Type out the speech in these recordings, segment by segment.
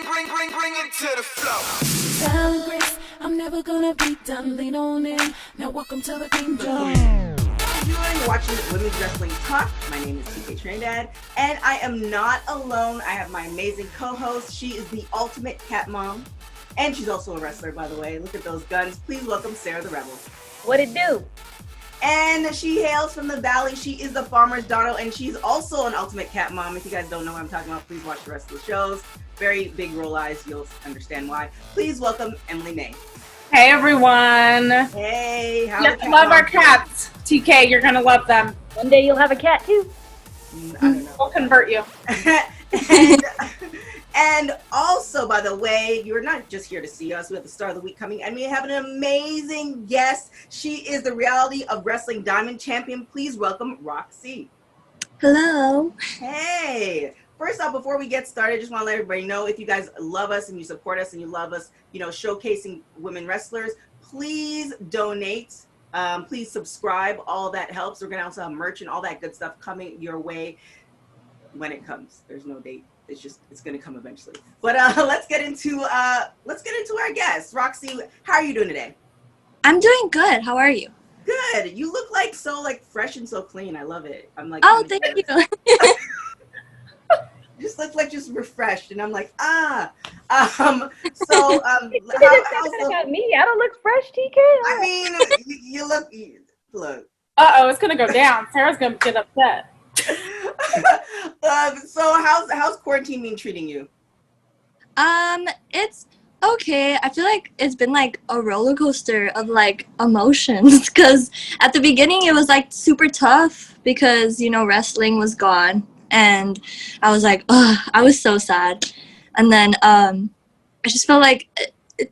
bring it to the flow. Talent grace, I'm never gonna be done. Lean on in. Now welcome to the kingdom. You are watching Women's Wrestling Talk. My name is TK Trinidad, and I am not alone. I have my amazing co-host. She is the ultimate cat mom, and she's also a wrestler, by the way. Look at those guns. Please welcome Sarah the Rebel. What it do? And she hails from the valley. She is the farmer's daughter, and she's also an ultimate cat mom. If you guys don't know what I'm talking about, please watch the rest of the shows. Very big roll eyes. You'll understand why. Please welcome Emily May. Hey everyone! Hey, how You have to love our cats. TK, you're gonna love them. One day you'll have a cat too. I don't know. We'll convert you. and also, by the way, you're not just here to see us. We have the Star of the Week coming, and we have an amazing guest. She is the Reality of Wrestling Diamond Champion. Please welcome Rok C. Hello. Hey. First off, before we get started, I just want to let everybody know, if you guys love us and you support us and you love us, showcasing women wrestlers, please donate. Please subscribe. All that helps. We're going to also have merch and all that good stuff coming your way when it comes. There's no date. It's going to come eventually. But let's get into our guest. Rok C, how are you doing today? I'm doing good. How are you? Good. You look so fresh and so clean. I love it. I'm like, oh, thank you. Just look just refreshed, and I'm like, So, You didn't say that about me. I don't look fresh, TK. I mean, you look. It's gonna go down. Sarah's gonna get upset. So how's quarantine been treating you? It's okay. I feel like it's been like a roller coaster of like emotions, because at the beginning it was like super tough because wrestling was gone. And I was like, I was so sad. And then I just felt like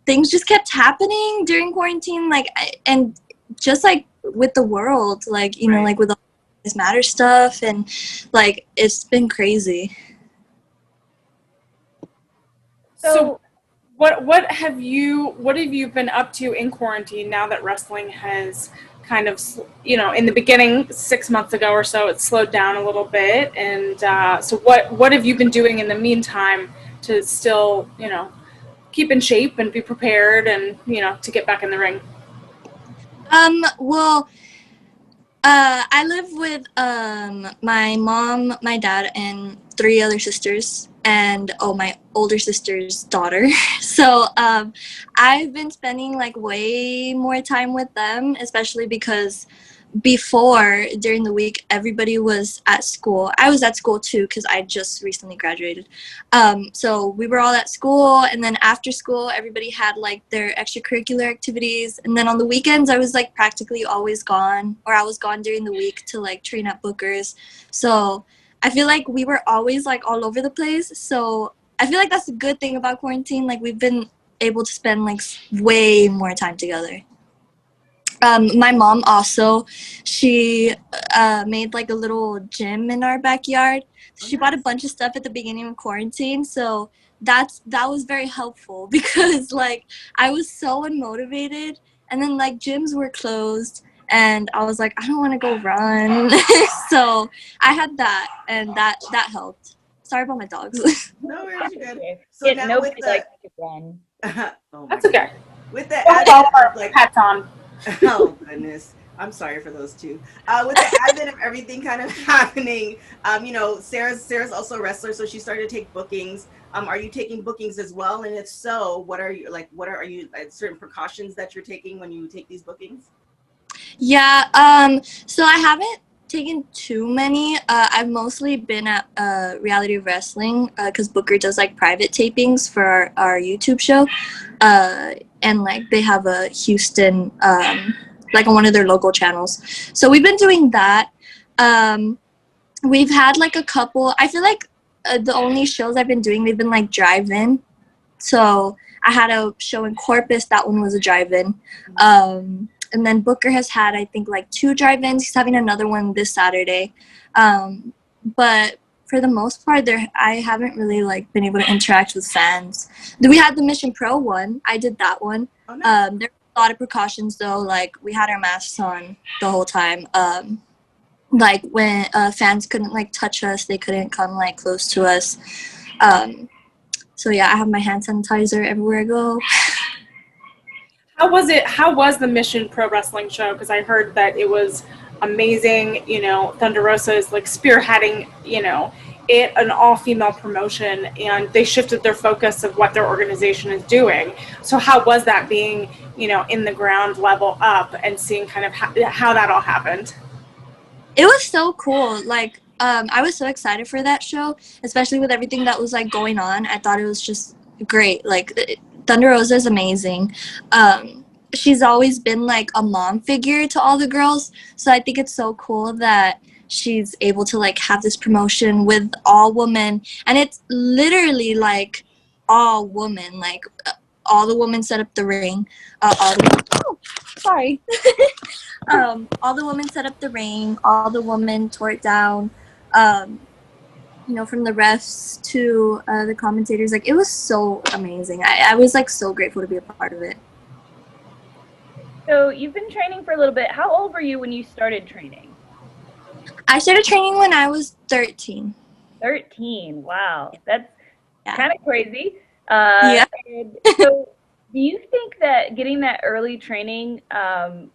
things just kept happening during quarantine, and just like with the world, like with all this matter stuff, and like it's been crazy. So what have you been up to in quarantine now that wrestling has kind of, in the beginning 6 months ago or so, it slowed down a little bit, and so what have you been doing in the meantime to still keep in shape and be prepared and to get back in the ring? Well, I live with my mom, my dad, and 3 other sisters, and my older sister's daughter. So I've been spending like way more time with them, especially because before, during the week, everybody was at school. I was at school too because I just recently graduated. So we were all at school, and then after school, everybody had like their extracurricular activities. And then on the weekends, I was like practically always gone, or I was gone during the week to like train at Booker's. So I feel like we were always like all over the place. So I feel like that's a good thing about quarantine. Like we've been able to spend like way more time together. My mom also, she made like a little gym in our backyard. She bought a bunch of stuff at the beginning of quarantine. So that was very helpful because like I was so unmotivated, and then like gyms were closed. And I was like, I don't want to go run. So I had that, and that helped. Sorry about my dogs. No worries, you're good. So now nobody likes to run. That's okay. With the All our like, hats on. oh goodness, I'm sorry for those two. With the advent of everything kind of happening, Sarah's also a wrestler, so she started to take bookings. Are you taking bookings as well? And if so, what are you certain precautions that you're taking when you take these bookings? Yeah, so I haven't taken too many. I've mostly been at Reality of Wrestling because Booker does like private tapings for our YouTube show, and like they have a Houston, like on one of their local channels. So we've been doing that. We've had like a couple. I feel like the only shows I've been doing, they've been like drive-in. So I had a show in Corpus. That one was a drive-in. And then Booker has had, I think, like 2 drive-ins. He's having another one this Saturday. But for the most part, I haven't really like been able to interact with fans. We had the Mission Pro one. I did that one. Oh, nice. There were a lot of precautions though. Like we had our masks on the whole time. Like when fans couldn't like touch us, they couldn't come like close to us. So yeah, I have my hand sanitizer everywhere I go. How was it? How was the Mission Pro Wrestling show? Because I heard that it was amazing. You know, Thunder Rosa is like spearheading, you know, an all-female promotion, and they shifted their focus of what their organization is doing. So how was that being, you know, in the ground level up and seeing kind of how that all happened? It was so cool. Like, I was so excited for that show, especially with everything that was like going on. I thought it was just great. Like, Thunder Rosa is amazing. She's always been like a mom figure to all the girls, so I think it's so cool that she's able to like have this promotion with all women, and it's literally like all women. Like, all the women set up the ring. Sorry. All the women set up the ring. All the women tore it down. You know, from the refs to the commentators, like, it was so amazing. I was like so grateful to be a part of it. So you've been training for a little bit. How old were you when you started training? I started training when I was 13. 13. Wow, that's Yeah. kind of crazy. Yeah. And so, do you think that getting that early training,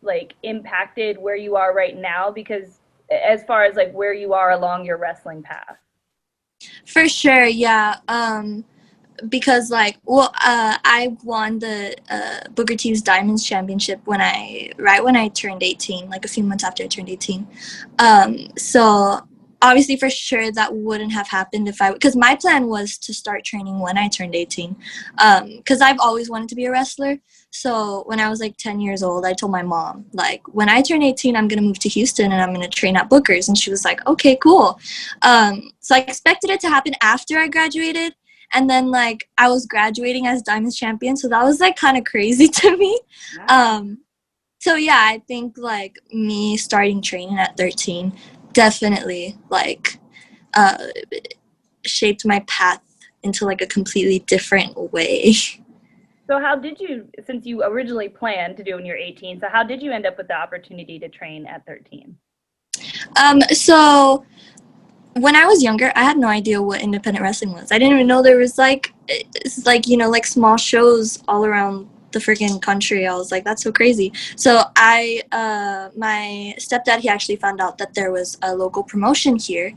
like, impacted where you are right now? Because as far as like where you are along your wrestling path. For sure, yeah. Because like, well, I won the Booker T's Diamonds Championship right when I turned 18, like a few months after I turned 18. So obviously, for sure, that wouldn't have happened because my plan was to start training when I turned 18. Because I've always wanted to be a wrestler. So when I was like 10 years old, I told my mom, like, when I turn 18, I'm going to move to Houston and I'm going to train at Booker's. And she was like, okay, cool. So I expected it to happen after I graduated. And then, like, I was graduating as Diamonds champion. So that was, like, kind of crazy to me. So, yeah, I think, like, me starting training at 13 definitely, like, shaped my path into, like, a completely different way. So how did you, since you originally planned to do when you're 18, so how did you end up with the opportunity to train at 13? So when I was younger, I had no idea what independent wrestling was. I didn't even know there was like, it's like, you know, like small shows all around the freaking country. I was like, that's so crazy. So my stepdad, he actually found out that there was a local promotion here.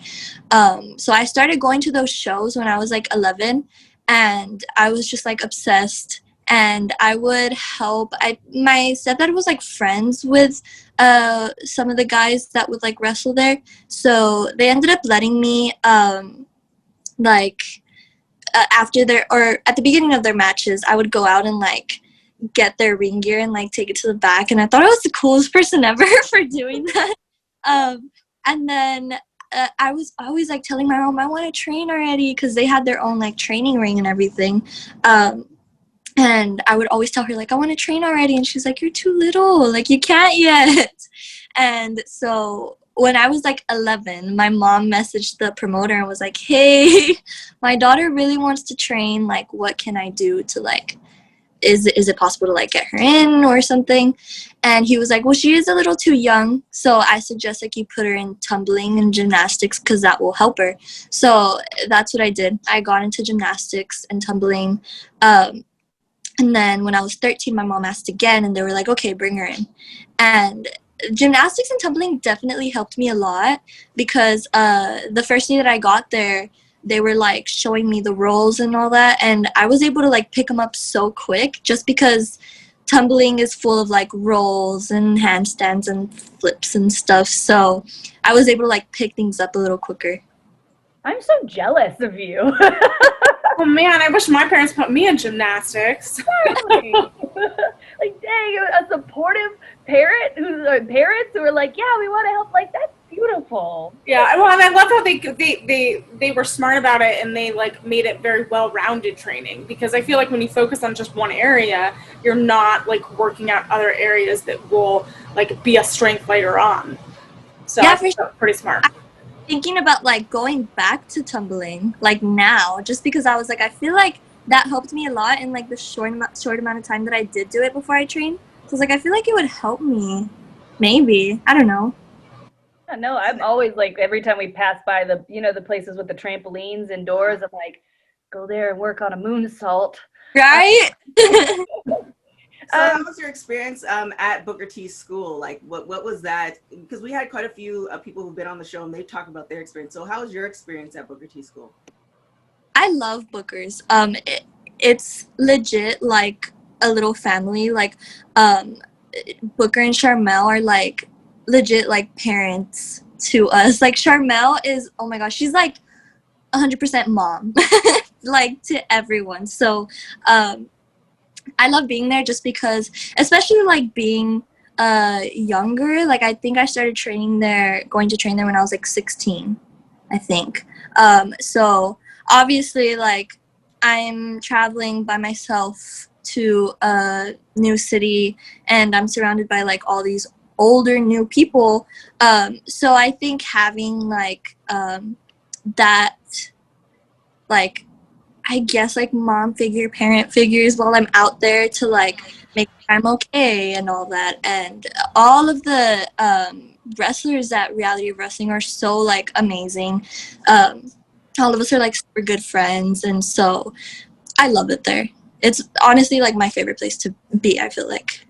So I started going to those shows when I was like 11, and I was just like obsessed. And I would help. My stepdad was like friends with some of the guys that would like wrestle there, so they ended up letting me after their, or at the beginning of their matches, I would go out and like get their ring gear and like take it to the back, and I thought I was the coolest person ever for doing that. And then I was always like telling my mom, I want to train already, because they had their own like training ring and everything. And I would always tell her, like, I want to train already. And she's like, you're too little. Like, you can't yet. And so when I was, like, 11, my mom messaged the promoter and was like, hey, my daughter really wants to train. Like, what can I do to, like, is it possible to, like, get her in or something? And he was like, well, she is a little too young. So I suggest, like, you put her in tumbling and gymnastics, because that will help her. So that's what I did. I got into gymnastics and tumbling. And then when I was 13, my mom asked again, and they were like, okay, bring her in. And gymnastics and tumbling definitely helped me a lot, because the first day that I got there, they were like showing me the rolls and all that, and I was able to like pick them up so quick, just because tumbling is full of like rolls and handstands and flips and stuff. So I was able to like pick things up a little quicker. I'm so jealous of you. Oh man, I wish my parents put me in gymnastics. Like, dang, a supportive parents who are like, yeah, we want to help. Like, that's beautiful. Yeah, well, and I love how they were smart about it, and they like made it very well-rounded training, because I feel like when you focus on just one area, you're not like working out other areas that will like be a strength later on. So Yeah, I think that's pretty smart. Thinking about like going back to tumbling like now, just because I was like, I feel like that helped me a lot in like the short amount of time that I did do it before I trained. So I was like, I feel like it would help me, maybe, I don't know. No, I'm always like, every time we pass by the, you know, the places with the trampolines indoors, I'm like, go there and work on a moonsault. Right? So how was your experience at Booker T's school? Like, what was that? Because we had quite a few people who've been on the show and they've talked about their experience. So how was your experience at Booker T school? I love Booker's. It's legit like a little family. Like, Booker and Charmel are like legit like parents to us. Like Charmel is, oh my gosh, she's like 100% mom, like to everyone. So, I love being there just because, especially like being younger. Like I think I started going to train there when I was like 16, I think. So obviously, like I'm traveling by myself to a new city, and I'm surrounded by like all these older new people. So I think having like that, like I guess like mom figure, parent figures while I'm out there to like make sure I'm okay and all that. And all of the wrestlers at Reality of Wrestling are so like amazing. All of us are like super good friends, and so I love it there. It's honestly like my favorite place to be, I feel like.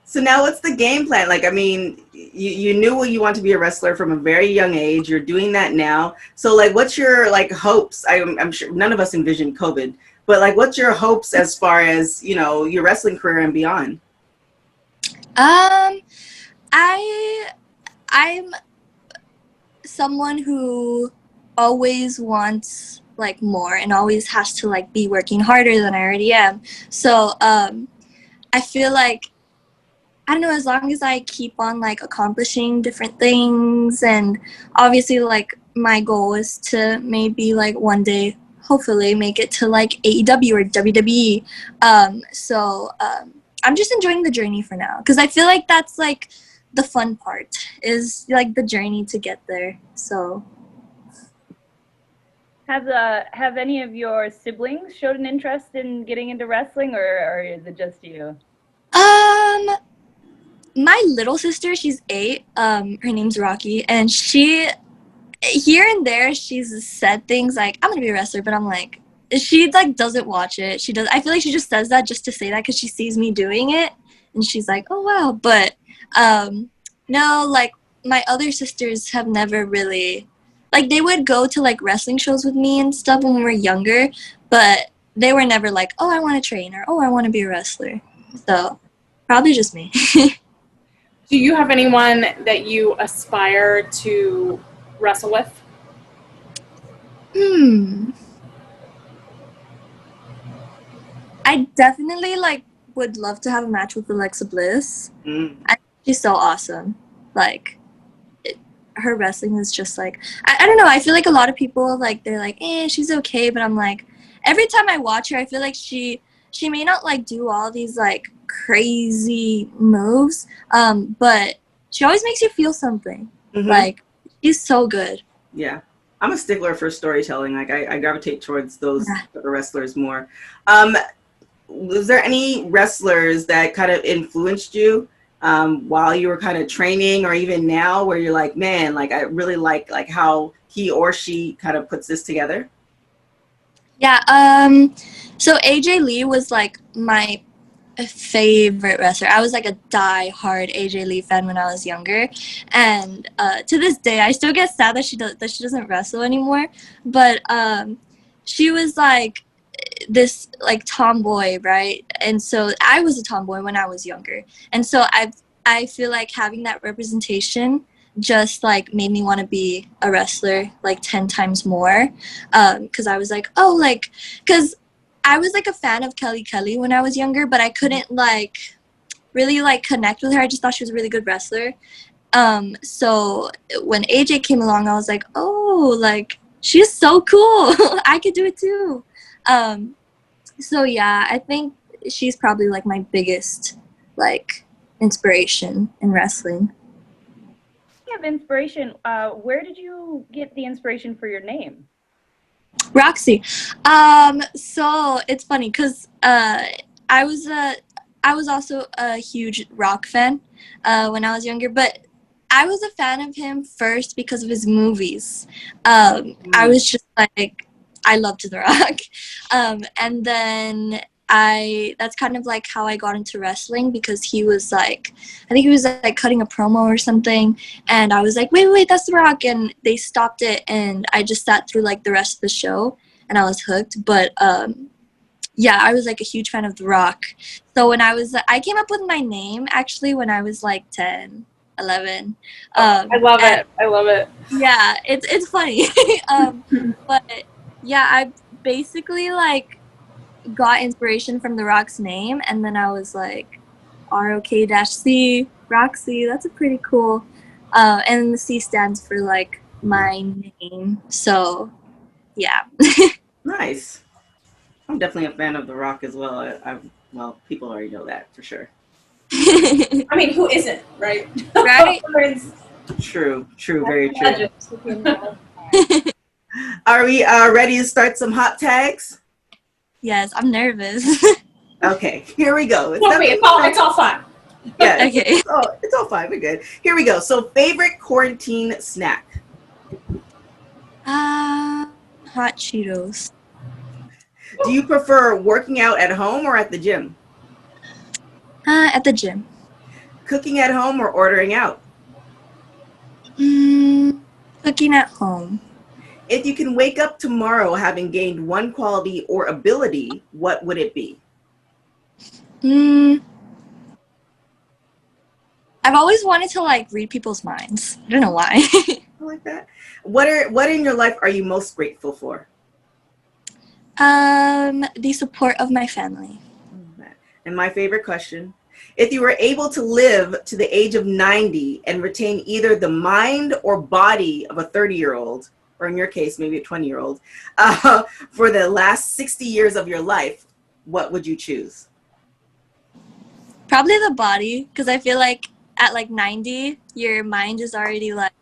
So now what's the game plan? Like, I mean, you knew you want to be a wrestler from a very young age. You're doing that now. So like, what's your like hopes? I'm sure none of us envisioned COVID, but like, what's your hopes as far as, you know, your wrestling career and beyond? I'm someone who always wants like more and always has to like be working harder than I already am. So I feel like, I don't know, as long as I keep on like accomplishing different things, and obviously like my goal is to maybe like one day hopefully make it to like AEW or WWE. So I'm just enjoying the journey for now, because I feel like that's like the fun part, is like the journey to get there. So Have any of your siblings showed an interest in getting into wrestling, or is it just you? My little sister, she's 8. Her name's Rocky, and she, here and there, she's said things like, "I'm gonna be a wrestler," but I'm like, she like doesn't watch it. She does. I feel like she just says that just to say that because she sees me doing it, and she's like, "Oh wow." But no, like my other sisters have never really, like they would go to like wrestling shows with me and stuff when we were younger, but they were never like, "Oh, I want to train," or "Oh, I want to be a wrestler." So probably just me. Do you have anyone that you aspire to wrestle with? I definitely like would love to have a match with Alexa Bliss. I think she's so awesome. Like her wrestling is just like, I don't know. I feel like a lot of people like they're like, she's okay, but I'm like, every time I watch her, I feel like she may not like do all these like crazy moves, but she always makes you feel something. Like she's so good. Yeah, I'm a stickler for storytelling. Like I gravitate towards those wrestlers more. Was there any wrestlers that kind of influenced you while you were kind of training, or even now, where you're like, man, like I really like how he or she kind of puts this together? Yeah. So AJ Lee was like my favorite wrestler. I was like a die-hard AJ Lee fan when I was younger, and to this day I still get sad that she doesn't wrestle anymore. But she was like this like tomboy, right? And so I was a tomboy when I was younger, and so I feel like having that representation just like made me want to be a wrestler like 10 times more, because I was like, oh, like, because I was like a fan of Kelly Kelly when I was younger, but I couldn't like really like connect with her. I just thought she was a really good wrestler. So when AJ came along, I was like, oh, like she's so cool. I could do it too. So yeah, I think she's probably like my biggest like inspiration in wrestling. Speaking of inspiration, where did you get the inspiration for your name? Rok C. So it's funny because I was also a huge Rock fan when I was younger, but I was a fan of him first because of his movies. I was just like, I loved The Rock. And then that's kind of like how I got into wrestling, because he was like, I think he was like cutting a promo or something, and I was like, wait, that's The Rock, and they stopped it, and I just sat through like the rest of the show, and I was hooked. But yeah, I was like a huge fan of The Rock. So when I came up with my name actually when I was like 10, 11. I love it. I love it. Yeah, it's funny. But yeah, I basically like got inspiration from The Rock's name, and then I was like, ROK-C, Roxy, that's a pretty cool. And the C stands for like my name. So yeah. Nice. I'm definitely a fan of The Rock as well. Well, people already know that for sure. I mean, who isn't, right? Right? True, very true. Are we ready to start some hot tags? Yes, I'm nervous. Okay, here we go. It's all fun. Yeah, Okay. it's all fine. We're good. Here we go. So, favorite quarantine snack? Hot Cheetos. Do you prefer working out at home or at the gym? At the gym. Cooking at home or ordering out? Cooking at home. If you can wake up tomorrow having gained one quality or ability, what would it be? I've always wanted to like read people's minds. I don't know why. I like that. What in your life are you most grateful for? The support of my family. And my favorite question, if you were able to live to the age of 90 and retain either the mind or body of a 30-year-old, or in your case, maybe a 20-year-old, for the last 60 years of your life, what would you choose? Probably the body, because I feel like at like 90, your mind is already like,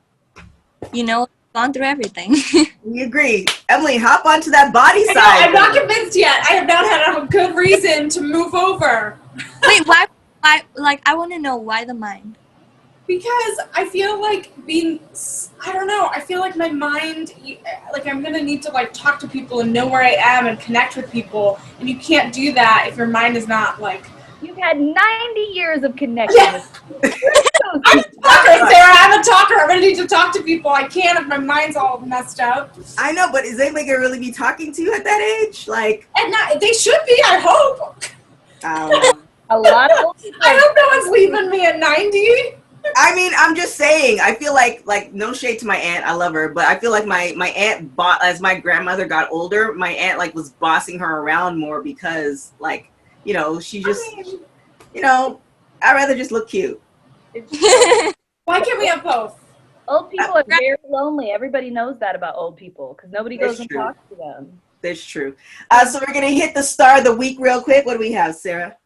gone through everything. We agree. Emily, hop onto that body side. I'm not convinced yet. I have not had a good reason to move over. Wait, why? I want to know why the mind. Because I feel like I don't know, I feel like my mind, like I'm going to need to like talk to people and know where I am and connect with people. And you can't do that if your mind is not like. You've had 90 years of connection. Yes. I'm a talker, Sarah. I'm a talker. I'm going to need to talk to people. I can't if my mind's all messed up. I know, but is anybody going to really be talking to you at that age? Like, And they should be, I hope. I don't know. A lot of old people. I hope no one's leaving me at 90. I mean, I'm just saying, I feel like no shade to my aunt, I love her, but I feel like my aunt as my grandmother got older, my aunt like was bossing her around more because like, she just, I'd rather just look cute. Why can't we have both? Old people are very lonely. Everybody knows that about old people because nobody goes and talks to them. That's true. So we're going to hit the star of the week real quick. What do we have, Sarah?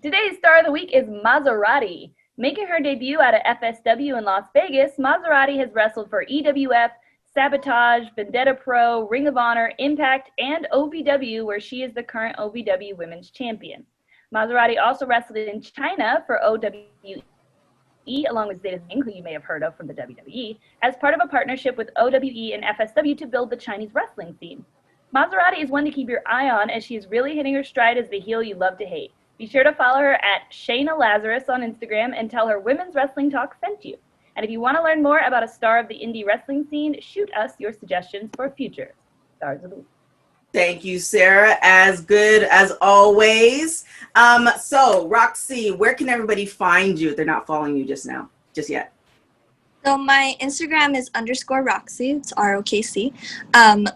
Today's star of the week is Maserati. Making her debut at a FSW in Las Vegas, Maserati has wrestled for EWF, Sabotage, Vendetta Pro, Ring of Honor, Impact, and OVW, where she is the current OVW Women's Champion. Maserati also wrestled in China for OWE, along with Zeta Zing, who you may have heard of from the WWE, as part of a partnership with OWE and FSW to build the Chinese wrestling scene. Maserati is one to keep your eye on, as she is really hitting her stride as the heel you love to hate. Be sure to follow her at Shayna Lazarus on Instagram and tell her Women's Wrestling Talk sent you. And if you want to learn more about a star of the indie wrestling scene, shoot us your suggestions for future stars of the week. Thank you, Sarah. As good as always. So, Rok C, where can everybody find you if they're not following you just yet? So my Instagram is _Roxy. It's ROKC.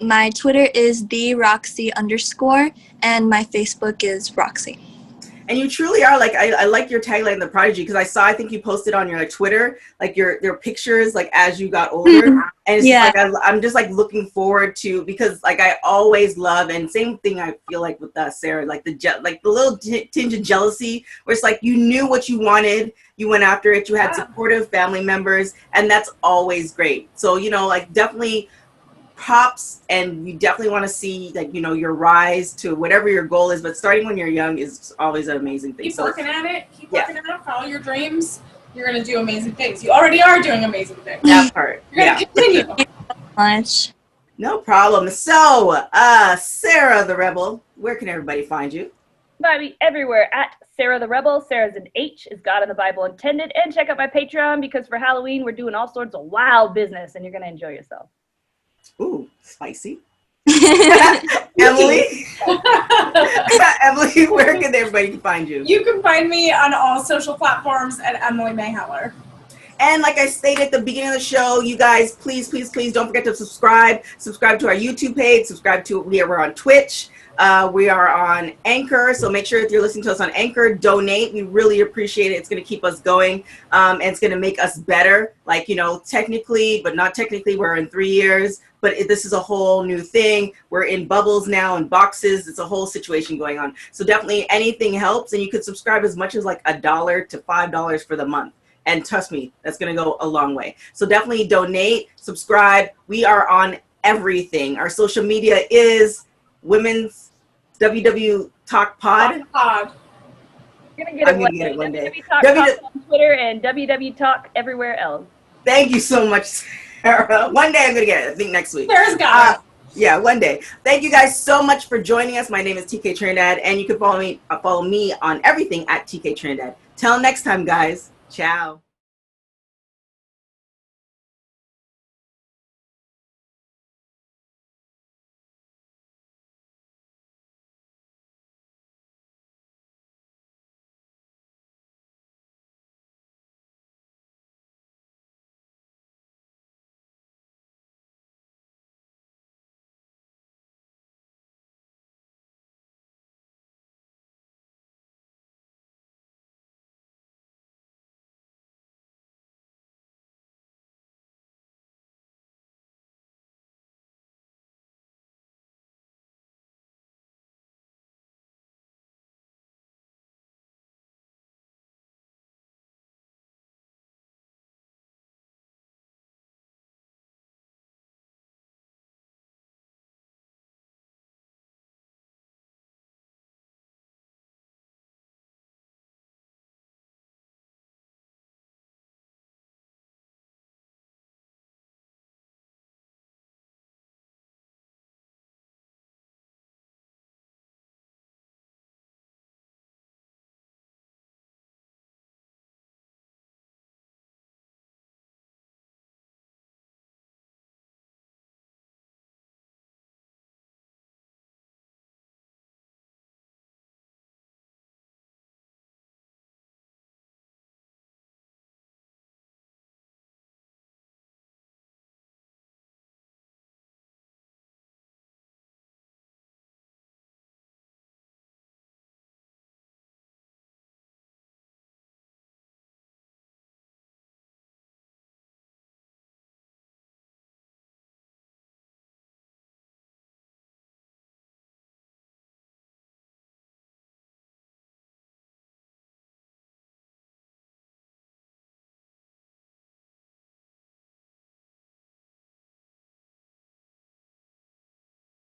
My Twitter is the Roxy _, and my Facebook is Roxy. And you truly are like, I like your tagline, The Prodigy, because I think you posted on your like Twitter, like your pictures, like as you got older. And it's just like, I'm just like looking forward to, because like I always love, and same thing I feel like with Sarah, like the little tinge of jealousy, where it's like you knew what you wanted, you went after it, you had supportive family members, and that's always great. So, like definitely props, and we definitely want to see like your rise to whatever your goal is, but starting when you're young is always an amazing thing. Keep working at it, follow your dreams. You're going to do amazing things. You already are doing amazing things. That part. You're going to continue. Much. No problem. So, Sarah the Rebel, where can everybody find you? Find me everywhere at Sarah the Rebel. Sarah's an H, is God in the Bible intended. And check out my Patreon because for Halloween, we're doing all sorts of wild business and you're going to enjoy yourself. Ooh, spicy. Emily? Emily, where can everybody find you? You can find me on all social platforms at Emily May Heller. And like I stated at the beginning of the show, you guys, please don't forget to subscribe. Subscribe to our YouTube page. We're on Twitch. We are on Anchor. So make sure if you're listening to us on Anchor, donate. We really appreciate it. It's going to keep us going. And it's going to make us better. Like, technically, but not technically, we're in 3 years. But this is a whole new thing. We're in bubbles now and boxes. It's a whole situation going on. So definitely anything helps. And you could subscribe as much as like $1 to $5 for the month. And trust me, that's going to go a long way. So definitely donate, subscribe. We are on everything. Our social media is Women's wwtalkpod. You're going to get it one day. WWTalk on Twitter and WWTalk everywhere else. Thank you so much, Sarah. One day I'm going to get it. I think next week. There's God. Yeah, one day. Thank you guys so much for joining us. My name is TK Trinidad, and you can follow me on everything at TK Trinidad. Till next time, guys. Ciao.